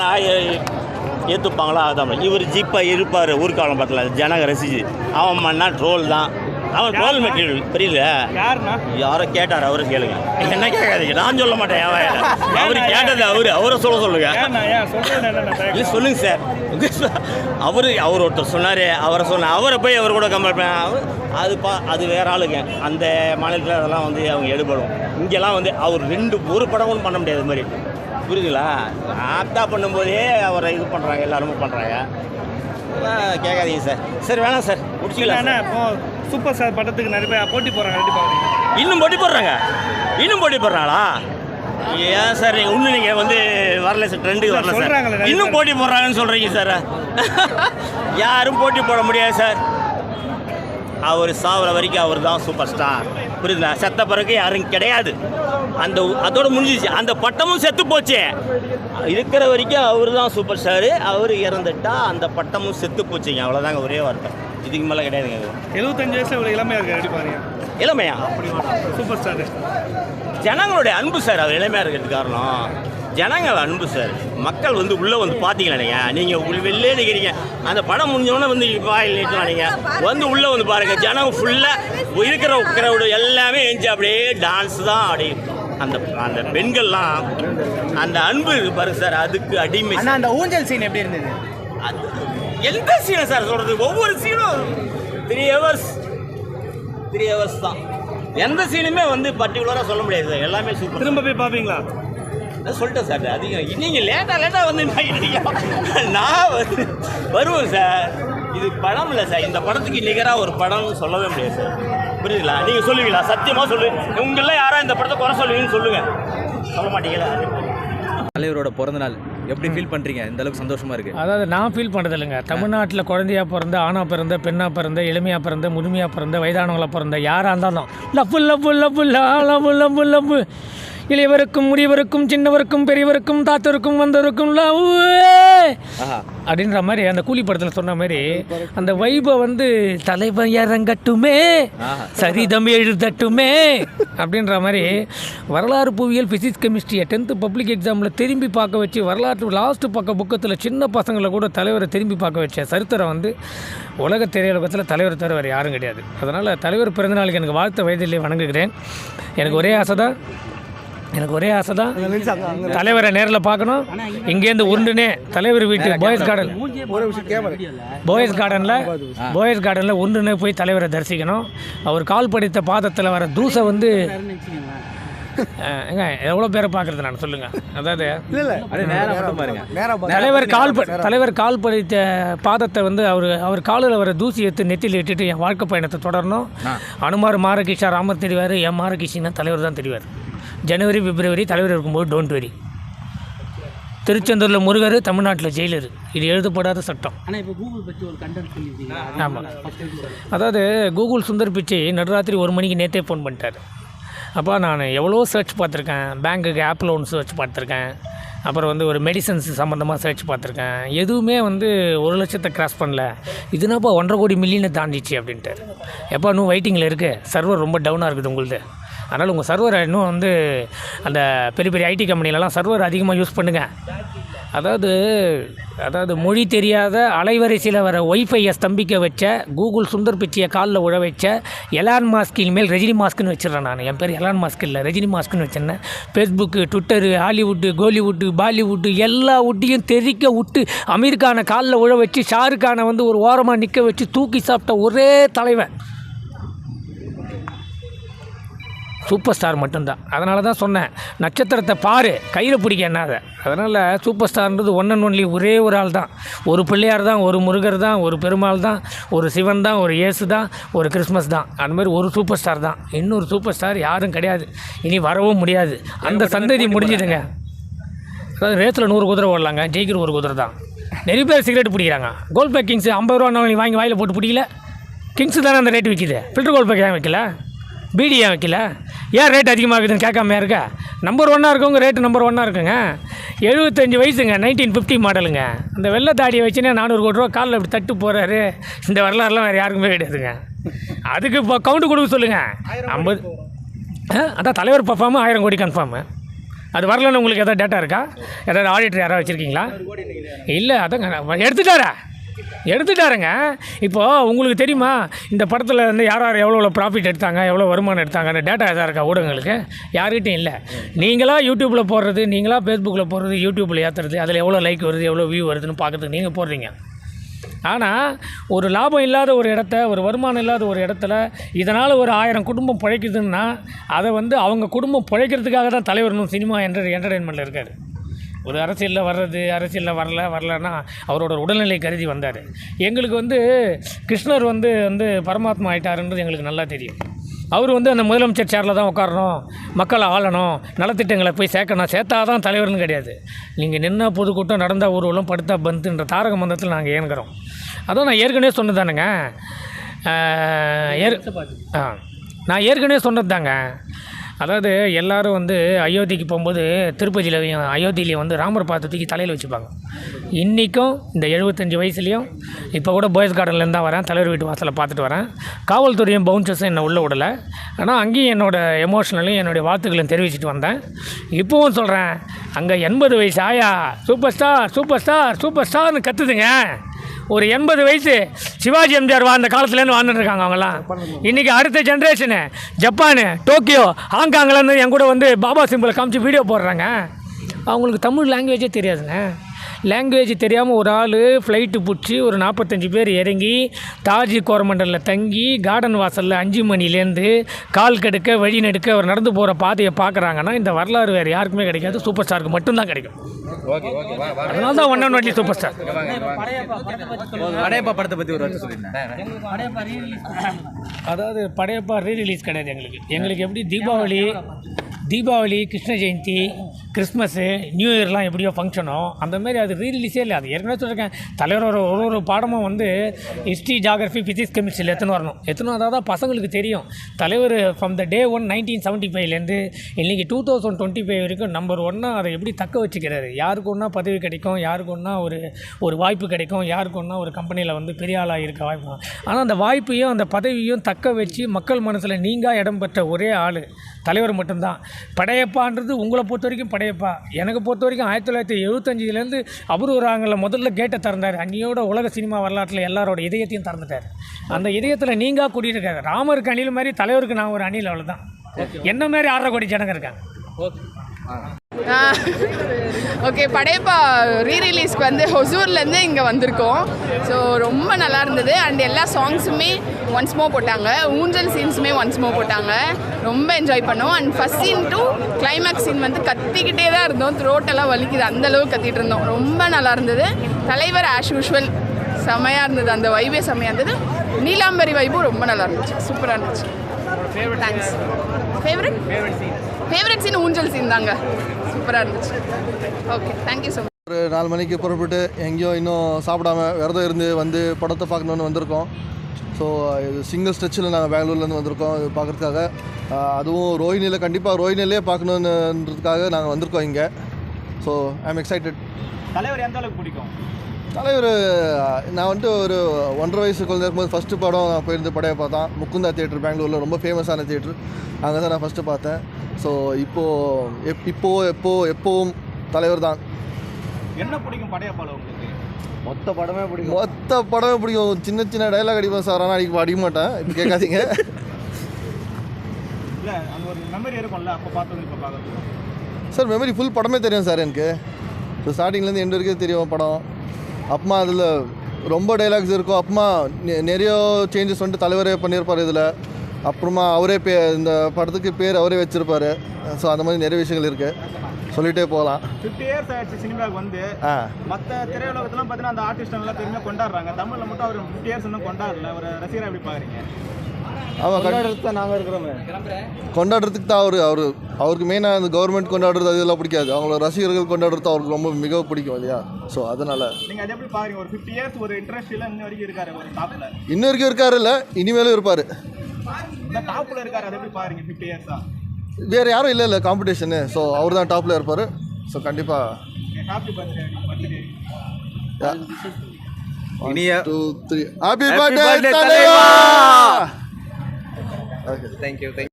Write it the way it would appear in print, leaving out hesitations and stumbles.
நான் ஏற்றுப்பாங்களா அதான் இவர் ஜீப்பாக இருப்பார் ஊர்காலம் பார்த்தல ஜனங்க ரசிச்சு அவன் மண்ணா ட்ரோல் தான் அவன் ட்ரோல் மெட்டீரியல் தெரியல யாரோ கேட்டார் அவரை கேளுங்க என்ன கேட்காதீங்க நான் சொல்ல மாட்டேன் அவரு கேட்டது அவரை சொல்லுங்க இல்லை சொல்லுங்க சார் அவர் ஒருத்தர் சொன்னார் அவரை போய் அவர் கூட கம்பேர் பண்ண அது வேற ஆளுங்க அந்த மாநிலத்தில் அதெல்லாம் வந்து அவங்க எடுபடும் இங்கெல்லாம் வந்து அவர் ஒரு படம் கூட பண்ண முடியாது மாதிரி புரியுதுங்களா ஆப்டா பண்ணும்போதே அவரை இது பண்ணுறாங்க எல்லாருமே பண்ணுறாங்க கேட்காதீங்க சார் சரி வேணாம் சார் முடிச்சுக்கலாம் இப்போ சூப்பர் ஸ்டார் படத்துக்கு நிறைய பேர் போட்டி போடுறாங்க இன்னும் போட்டி போடுறாங்களா ஏன் சார் நீங்கள் வந்து வரல சார் ட்ரெண்டுக்கு வரல சார் இன்னும் போட்டி போடுறாங்கன்னு சொல்கிறீங்க சார் யாரும் போட்டி போட முடியாது சார் அவர் சாவர வரைக்கும் அவர் தான் சூப்பர் ஸ்டார் புரியுதுங்களா செத்த பிறகு யாரும் கிடையாது அதோட முடிஞ்சிச்சு அந்த பட்டமும் செத்து போச்சு இருக்கிற வரைக்கும் அவர் தான் சூப்பர் ஸ்டாரு அவர் இறந்துட்டா அந்த பட்டமும் செத்து போச்சுங்க அவ்வளோதாங்க ஒரே வார்த்தை இதுக்கு மேலே கிடையாதுங்க 75 வயசுல இவ்வளோ இளமையாக இருக்கு எப்படி பாருங்க இளமையா சூப்பர் ஸ்டார் ஜனங்களுடைய அன்பு சார் அவர் இளமையாக இருக்கிறதுக்கு காரணம் ஜனங்கள் அன்பு சார் மக்கள் வந்து உள்ளே வந்து பார்த்தீங்களா நீங்கள் வெளிலே நிற்கிறீங்க அந்த படம் முடிஞ்சோடனே வந்து வாயில் நிற்கலாம் நீங்கள் வந்து உள்ளே வந்து பாருங்கள் ஜனம் ஃபுல்லாக இருக்கிற க்ரௌடு எல்லாமே எழுந்து அப்படியே டான்ஸ் தான் அப்படி அந்த பெண்கள்லாம் அந்த அன்பு பாருங்க சார் அதுக்கு அடிமை அந்த ஊஞ்சல் சீன் எப்படி இருந்தது அது எந்த சீனை சார் சொல்கிறது ஒவ்வொரு சீனும் 3 ஹவர்ஸ் தான் எந்த சீனுமே வந்து பர்டிகுலராக சொல்ல முடியாது சார் எல்லாமே சூப்பர் திரும்ப போய் பார்ப்பீங்களா சொல்லிட்டேன் சார் அதிகம் நீங்கள் லேட்டாக வந்து நான் வந்து வருவேன் சார் இது படம் இல்லை சார் இந்த படத்துக்கு நிகராக ஒரு படம்னு சொல்லவே முடியாது சார் புரியுதுங்களா நீங்கள் சொல்லுவீங்களா சத்தியமாக சொல்லுவீங்க உங்களெலாம் யாராவது இந்த படத்தை குறை சொல்லுவீங்கன்னு சொல்லுங்கள் சொல்ல மாட்டீங்களா தலைவரோட பிறந்த நாள் எப்படி ஃபீல் பண்ணுறீங்க இந்த அளவுக்கு சந்தோஷமாக இருக்குது அதாவது நான் ஃபீல் பண்ணுறது இல்லைங்க தமிழ்நாட்டில் குழந்தையாக பிறந்த ஆணாக பிறந்த பெண்ணாக பிறந்த எளிமையாக பிறந்த முழுமையாக பிறந்த வயதானவங்களாக பிறந்த யாராக இருந்தாலும் லப்பு இளையவருக்கும் முதியவருக்கும் சின்னவருக்கும் பெரியவருக்கும் தாத்தருக்கும் வந்தவருக்கும் லவ் அப்படின்ற மாதிரி அந்த கூலி படத்தில் சொன்ன மாதிரி அந்த வைபை வந்து தலைவன் இறங்கட்டுமே சரிதம் எழுதட்டுமே அப்படின்ற மாதிரி வரலாறு புவியியல் ஃபிசிக்ஸ் கெமிஸ்ட்ரியை 10th பப்ளிக் எக்ஸாமில் திரும்பி பார்க்க வச்சு வரலாற்று லாஸ்ட்டு புக்கத்தில் சின்ன பசங்களை கூட தலைவரை திரும்பி பார்க்க வச்ச சரித்திரம் வந்து உலக திரையுலகத்தில் தலைவர் தவிர வேறு யாரும் கிடையாது. அதனால் தலைவர் பிறந்தநாளுக்கு எனக்கு வாழ்த்த வயதிலே வணங்குகிறேன். எனக்கு ஒரே ஆசை தான் தலைவரை நேரில் பார்க்கணும். இங்கேருந்து உருண்டுனே தலைவர் வீட்டு போயஸ் கார்டனில் உருண்டுனே போய் தலைவரை தரிசிக்கணும். அவர் கால் படித்த பாதத்தில் வர தூசை வந்து எவ்வளோ பேரை பார்க்குறது நான் சொல்லுங்கள். அதாவது தலைவர் கால் படித்த பாதத்தை வந்து அவர் காலில் வர தூசி எடுத்து நெத்தியில் இட்டுட்டு என் வாழ்க்கை பயணத்தை தொடரணும். அனுமார் மாரகிஷா ராமர் தெரிவார், என் மாரகிஷின்னா தலைவர் தான் தெரிவார். ஜனவரி பிப்ரவரி தலைவர் இருக்கும்போது டோன்ட் வெரி. திருச்செந்தூரில் முருகர், தமிழ்நாட்டில் ஜெயிலர். இது எழுதப்படாத சட்டம். ஆனால் இப்போ கூகுள் பற்றி ஒரு கண்டென்ட் சொல்லியிருக்கீங்க. ஆமாம், அதாவது கூகுள் சுந்தர் பிச்சை நடுராத்திரி 1 மணிக்கு நேற்றே ஃபோன் பண்ணிட்டார். அப்போ நான் எவ்வளோ சர்ச் பார்த்துருக்கேன். பேங்க்குக்கு ஆப் லோன் சர்ச் பார்த்துருக்கேன். அப்புறம் வந்து ஒரு மெடிசன்ஸ் சம்மந்தமாக சர்ச் பார்த்துருக்கேன். எதுவுமே வந்து 1 லட்சத்தை கிராஸ் பண்ணல. இதுனாப்பா 1.5 கோடி மில்லியனை தாண்டிச்சு அப்படின்ட்டு. எப்போ இன்னும் வெயிட்டிங்கில் இருக்குது, சர்வர் ரொம்ப டவுனாக இருக்குது உங்களுது. அதனால் உங்கள் சர்வரை இன்னும் வந்து அந்த பெரிய பெரிய ஐடி கம்பெனிலலாம் சர்வர் அதிகமாக யூஸ் பண்ணுங்கள். அதாவது மொழி தெரியாத அலைவரிசையில் வர ஒய்ஃபையை ஸ்தம்பிக்க வச்ச கூகுள் சுந்தர் பிச்சையை காலில் உழ வச்ச எலான் மாஸ்கின் மேல் ரஜினி மாஸ்க்குன்னு வச்சிடறேன் நான். என் பேர் எலான் மாஸ்க் இல்லை, ரஜினி மாஸ்க்குன்னு வச்சிருந்தேன். Facebook, Twitter, Hollywood, Kollywood, Bollywood எல்லா விட்டையும் தெரிக்க விட்டு அமீர்கானை காலில் உழ வச்சு ஷாருக்கானை வந்து ஒரு ஓரமாக நிற்க வச்சு தூக்கி சாப்பிட்ட ஒரே தலைவன் சூப்பர் ஸ்டார் மட்டும்தான். அதனால தான் சொன்னேன், நட்சத்திரத்தை பாரு, கையில் பிடிக்க என்னாத. அதனால் சூப்பர் ஸ்டார்ன்றது ஒன் அண்ட் ஒன்லி ஒரே ஒரு ஆள் தான். ஒரு பிள்ளையார் தான், ஒரு முருகர் தான், ஒரு பெருமாள் தான், ஒரு சிவன் தான், ஒரு இயேசு தான், ஒரு கிறிஸ்மஸ் தான். அந்த மாதிரி ஒரு சூப்பர் ஸ்டார் தான். இன்னொரு சூப்பர் ஸ்டார் யாரும் கிடையாது, இனி வரவும் முடியாது. அந்த சந்ததி முடிஞ்சுதுங்க. அதாவது ரேத்தில் 100 குதிரை ஓடலாங்க, ஜெயிக்கிற ஒரு குதிரை தான். நிறைய பேர் சிகரெட் பிடிக்கிறாங்க. கோல்ட் பேக் கிங்ஸு 50 ரூபா நீ வாங்கி வாயில் போட்டு பிடிக்கல. கிங்ஸு தானே அந்த ரேட்டு விற்கிது. ஃபில்டர் கோல்ட் பேக் ஏன் வைக்கல, பீடி ஏன் வைக்கல, ஏன் ரேட் அதிகமாகுதுன்னு கேட்காமையா இருக்கா? நம்பர் 1 இருக்கவங்க ரேட்டு நம்பர் 1 இருக்குங்க. 75 வயசுங்க, 1950 மாடலுங்க. அந்த வெள்ளை தாடியை வச்சுன்னா 400 கோடி ரூபா காலில் இப்படி தட்டு போகிறாரு. இந்த வரலாறுலாம் வேறு யாருக்குமே கிடையாதுங்க. அதுக்கு இப்போ கவுண்ட்டு கொடுக்க சொல்லுங்கள். 50 அதான் தலைவர் பர்ஃபார்மு 1000 கோடி கன்ஃபார்மு. அது வரலன்னு உங்களுக்கு எதாவது டேட்டா இருக்கா? ஏதாவது ஆடிட்டர் யாராவது வச்சுருக்கீங்களா? இல்லை, அதாங்க எடுத்துட்டாருங்க. இப்போது உங்களுக்கு தெரியுமா இந்த படத்தில் வந்து யார் எவ்வளோ ப்ராஃபிட் எடுத்தாங்க, எவ்வளோ வருமானம் எடுத்தாங்க, டேட்டா எதாவது இருக்கா ஊடகங்களுக்கு? யார்கிட்டையும் இல்லை. நீங்களாக யூடியூப்பில் போடுறது, நீங்களாக ஃபேஸ்புக்கில் போடுறது, யூடியூப்பில் ஏற்றுறது, அதில் எவ்வளோ லைக் வருது, எவ்வளோ வியூ வருதுன்னு பார்க்குறதுக்கு நீங்கள் போடுறீங்க. ஆனால் ஒரு லாபம் இல்லாத ஒரு இடத்த, ஒரு வருமானம் இல்லாத ஒரு இடத்துல இதனால் ஒரு 1000 குடும்பம் பிழைக்குதுன்னா அதை வந்து அவங்க குடும்பம் பிழைக்கிறதுக்காக தான் தலைவரணும் சினிமா என்டர்டெயின்மெண்ட்டில் இருக்கார். ஒரு அரசியலில் வர்றது, அரசியலில் வரலன்னா அவரோட உடல்நிலை கருதி வந்தார். எங்களுக்கு வந்து கிருஷ்ணர் வந்து பரமாத்மா ஆகிட்டாருன்றது எங்களுக்கு நல்லா தெரியும். அவர் வந்து அந்த முதலமைச்சர் சேரில் தான் உட்காரணும், மக்களை ஆளணும், நலத்திட்டங்களை போய் சேர்த்தா தான் தலைவர்னு கிடையாது. நீங்கள் நின்னா பொதுக்கூட்டம், நடந்தால் ஊர்வலம், படுத்தா பந்துன்ற தாரக மந்திரத்தில் நாங்கள் ஏங்குறோம். அதான் நான் ஏற்கனவே சொன்னதானுங்க. நான் ஏற்கனவே சொன்னது தாங்க. அதாவது எல்லோரும் வந்து அயோத்திக்கு போகும்போது அயோத்தியிலையும் வந்து ராமர் பாத்திரத்துக்கு தலையில் வச்சுப்பாங்க. இன்றைக்கும் இந்த 75 வயசுலேயும் இப்போ கூட பாய்ஸ் கார்டன்லேருந்து தான் வரேன், தலைவர் வீட்டு வாசலில் பார்த்துட்டு வரேன். காவல்துறையும் பவுன்சர்ஸும் என்னை உள்ளே விடலை. ஆனால் அங்கேயும் என்னோடய எமோஷனலையும் என்னுடைய வாழ்த்துக்களையும் தெரிவிச்சுட்டு வந்தேன். இப்போவும் சொல்கிறேன், அங்கே 80 வயசு ஆயா சூப்பர் ஸ்டார்னு கற்றுதுங்க. ஒரு 80 வயசு சிவாஜி எம்ஜிஆர் அந்த காலத்துலேருந்து வாழ்ந்துட்டுருக்காங்க அவங்களாம். இன்றைக்கி அடுத்த ஜென்ரேஷனு ஜப்பானு, டோக்கியோ, ஹாங்காங்லேருந்து என் கூட வந்து பாபா சிம்பிளை காமிச்சு வீடியோ போடுறாங்க. அவங்களுக்கு தமிழ் லாங்குவேஜே தெரியாதுங்க. லாங்குவேஜ் தெரியாமல் ஒரு ஆள் ஃப்ளைட்டு பிடிச்சி ஒரு 45 பேர் இறங்கி தாஜி கோரமண்டலில் தங்கி கார்டன் வாசலில் 5 மணிலேருந்து கால் கெடுக்க வழி நெடுக்க அவர் நடந்து போகிற பாதையை பார்க்குறாங்கன்னா இந்த வரலாறு வேறு யாருக்குமே கிடைக்காது, சூப்பர் ஸ்டாருக்கு மட்டும்தான் கிடைக்கும். அதனால தான் one and only super star. Padayappa படத்தை பற்றி ஒரு வார்த்தை சொல்லியிருந்தேன். அதாவது படையப்பா ரீரிலீஸ் கிடையாது எங்களுக்கு எப்படி தீபாவளி, கிருஷ்ண ஜெயந்தி, கிறிஸ்மஸ்ஸு, நியூ இயர்லாம் எப்படியோ ஃபங்க்ஷனோ அந்தமாரி அது ரீரிலீஸே இல்லை. அது ஏற்கனவே சொல்லியிருக்கேன், தலைவரோட ஒரு பாடமும் வந்து ஹிஸ்ட்ரி, ஜாகிரஃபி, ஃபிசிக்ஸ், கெமிஸ்ட்ரியில் எத்தனை அதாவது தான் பசங்களுக்கு தெரியும். தலைவர் ஃப்ரம் த டே 1 1975லேருந்து இன்றைக்கி 2025 வரைக்கும் நம்பர் 1 அதை எப்படி தக்க வச்சுக்கிறாரு. யாருக்கு ஒன்றா பதவி கிடைக்கும், யாருக்கு ஒன்றா ஒரு வாய்ப்பு கிடைக்கும், யாருக்கு ஒன்றா ஒரு கம்பெனியில் வந்து பெரிய ஆளாக இருக்க வாய்ப்பு. ஆனால் அந்த வாய்ப்பையும் அந்த பதவியும் தக்க வச்சு மக்கள் மனசில் நீங்காக இடம் பெற்ற ஒரே ஆள் தலைவர் மட்டும்தான். படையப்பான்றது உங்களை பொறுத்த வரைக்கும் படையப்பா, எனக்கு பொறுத்த வரைக்கும் 1975லேருந்து அவர் ஒரு ஆங்கில முதல்ல கேட்டை திறந்தார். அன்னியோட உலக சினிமா வரலாற்றில் எல்லாரோட இதயத்தையும் திறந்துட்டார். அந்த இதயத்தில் நீங்கள் கூட்டிகிட்டு ராமருக்கு அணில் மாதிரி தலைவருக்கு நான் ஒரு அணில், அவ்வளோதான். என்ன மாதிரி 6.5 கோடி ஜனங்க இருக்காங்க. ஓகே, படையப்பா ரீரிலீஸ்க்கு வந்து ஹொசூர்லேருந்து இங்கே வந்திருக்கோம். ஸோ ரொம்ப நல்லா இருந்தது. அண்ட் எல்லா சாங்ஸுமே ஒன்ஸ் மோர் போட்டாங்க, ஊஞ்சல் சீன்ஸுமே ஒன்ஸ் மோர் போட்டாங்க. ரொம்ப என்ஜாய் பண்ணோம். And first scene to climax scene வந்து கத்திக்கிட்டே தான் இருந்தோம், த்ரோட்டெல்லாம் வலிக்குது, அந்தளவுக்கு கத்திட்டு இருந்தோம். ரொம்ப நல்லா இருந்தது. தலைவர் ஆஸ் யூஷுவல் செம்மையாக இருந்தது, அந்த வைபே செம்மையாக இருந்தது. நீலாம்பரி வைபும் ரொம்ப நல்லா இருந்துச்சு, சூப்பராக இருந்துச்சு. தேங்க்ஸ். ஃபேவரட் சீன் ஊஞ்சல் சீன் தாங்க, சூப்பராக இருந்துச்சு. Okay, thank you so much. ஒரு 4 மணிக்கு புறப்பட்டு எங்கேயோ இன்னும் சாப்பிடாம விரதம் இருந்து வந்து படத்தை பார்க்கணுன்னு வந்திருக்கோம். ஸோ இது சிங்கிள் ஸ்ட்ரெச்சில் நாங்கள் பெங்களூர்லேருந்து வந்திருக்கோம் இது பார்க்குறதுக்காக. அதுவும் ரோஹினியில் கண்டிப்பாக ரோஹினிலே பார்க்கணுன்றதுக்காக நாங்கள் வந்திருக்கோம் இங்கே. So I am excited. தலைவர் எந்த அளவுக்கு பிடிக்கும்? தலைவர் நான் வந்துட்டு ஒரு 1.5 வயசு குழந்தை இருக்கும்போது ஃபஸ்ட்டு படம் நான் போயிருந்து படையப்பா தான். முக்குந்தா தியேட்டர் பெங்களூரில் ரொம்ப ஃபேமஸான தியேட்டர், அங்கே தான் நான் ஃபஸ்ட்டு பார்த்தேன். ஸோ எப்போவும் தலைவர் தான். என்ன பிடிக்கும் படையப்பால உங்களுக்கு? மொத்த படமே பிடிக்கும். சின்ன டைலாக் அடிப்பேன் சார், ஆனால் அடிக்க மாட்டேன். இப்போ கேட்காதீங்க. இல்லை, அங்கே ஒரு மெமரி இருக்கும்ல, அப்போ பார்த்தது இப்போ பார்க்குறது சார். மெமரி ஃபுல் படமே தெரியும் சார் எனக்கு. ஸோ ஸ்டார்டிங்லேருந்து எண்டு வரைக்கும் தெரியும் படம். அப்புறமா அதில் ரொம்ப டைலாக்ஸ் இருக்கும். அப்புறமா நிறைய சேஞ்சஸ் வந்துட்டு தலைவரே பண்ணியிருப்பார் இதில். அப்புறமா அவரே இந்த படத்துக்கு பேர் அவரே வச்சுருப்பார். ஸோ அந்த மாதிரி நிறைய விஷயங்கள் இருக்குது, சொல்லிகிட்டே போகலாம். 50 இயர்ஸ் ஆயிடுச்சு சினிமாவுக்கு வந்து. மற்ற திரையுலகத்துலாம் பார்த்தீங்கன்னா அந்த ஆர்டிஸ்ட் எல்லாம் பெருமையாக கொண்டாடுறாங்க. தமிழில் மட்டும் அவர் 50 இயர்ஸ் இன்னும் கொண்டாடல. ஒரு ரசிகராக எப்படி பார்க்குறீங்க? கொண்டாடுறதுக்கு தான் நாங்கள் இருக்கிறோமே. கொண்டாடுறதுக்கு தான் அவருக்கு மெயினாக அந்த கவர்மெண்ட் கொண்டாடுறது அதெல்லாம் பிடிக்காது. அவங்களோட ரசிகர்கள் கொண்டாடுறது அவருக்கு ரொம்ப மிக பிடிக்கும் இல்லையா? ஸோ அதனால் நீங்கள் அதை எப்படி பாருங்க? ஒரு 50 இயர்ஸ் ஒரு இண்டஸ்ட்ரியில் இன்ன வரைக்கும் இருக்காரு, ஒரு டாப்பில் இன்ன வரைக்கும் இருக்காரு, இல்லை இனிமேலும் இருப்பார். இந்த டாப்பில் இருக்காரு, அதை எப்படி பாருங்க? 50 இயர்ஸ் தான், வேறு யாரும் இல்லை காம்படிஷனு. ஸோ அவர் தான் டாப்பில் இருப்பார். ஸோ கண்டிப்பாக ஹாப்பி பர்த்டே. இனிய 2 3 ஹாப்பி பர்த்டே தலைவா. தேங்க்யூ.